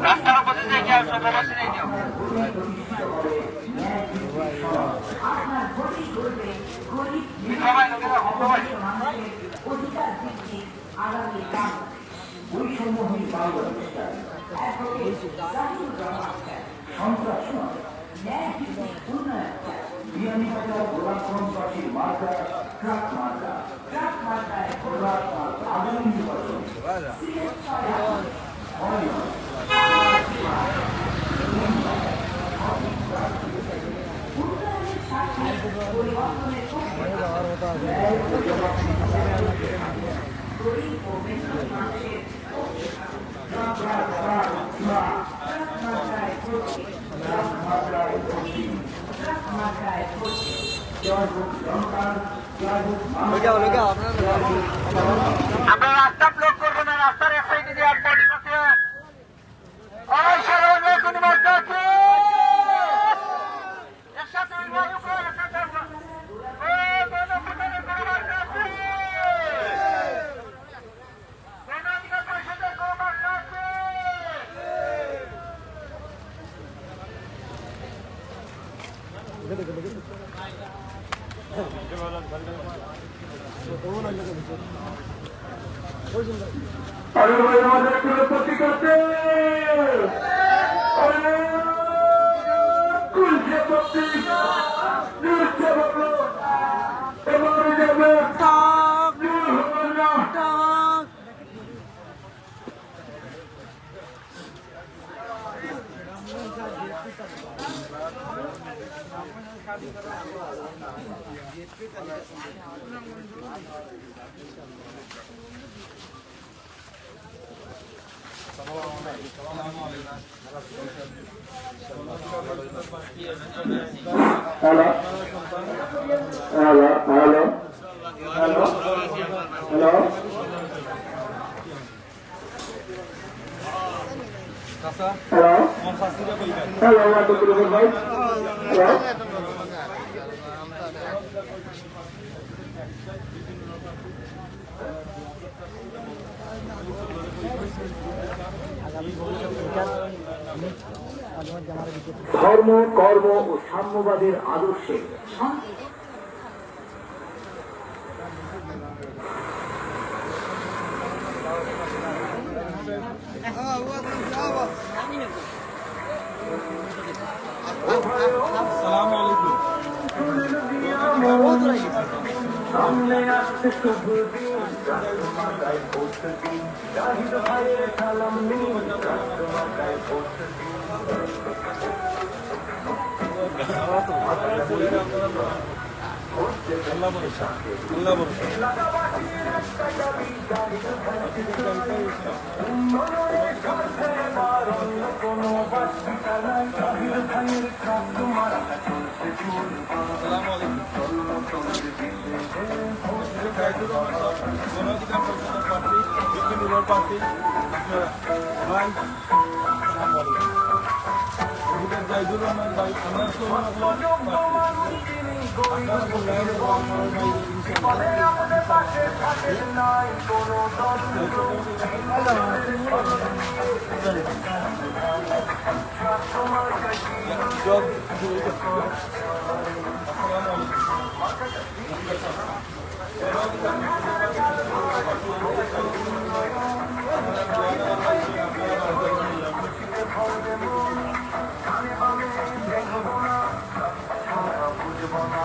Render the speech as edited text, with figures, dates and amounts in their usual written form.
রাস্তার উপরে দিয়ে যাও, সবার পাশে দিয়ে যাও। সবাই লোকেরা সবাই অধিকার ভিত্তিক আগামী বৈষম্যহীন বাংলাদেশটা সন্ত্রাস নয়, ন্যায় ভিত্তিক উন্নয়ন চায়। বিয়ানীবাজার গোলাপগঞ্জবাসীর মার্কা ট্রাক মার্কা, ট্রাক মার্কায় গোলাপ আগামী নির্বাচন উন্নয়নের সাথে পরিবর্তনের গরিব ও মেহনত মানুষের আমরা রাস্তা ব্লক করবো না, রাস্তার এক সাইডে দিয়ে এক পার্টি আছে। কোনো মার্কা আছে এর সাথে अरे भाई हमारे कुलपति करते अरे कुल से पत्ती दूर से बदलो हमारे जब hello hello hello hello hello hello hello ধর্ম কর্ম ও সাম্যবাদের আদর্শে সামনে আসছে শুভ দিন মাথায় পড়তে দিন জাহিদ ভাইয়ের সালাম নিন মাথায় পড়তে দিন কোনো বাসিটা নাই জাহিদ ভাইয়ের কাজ মারা চলছে আমাদের পাশে থাকে নাই কোনো বুঝবো না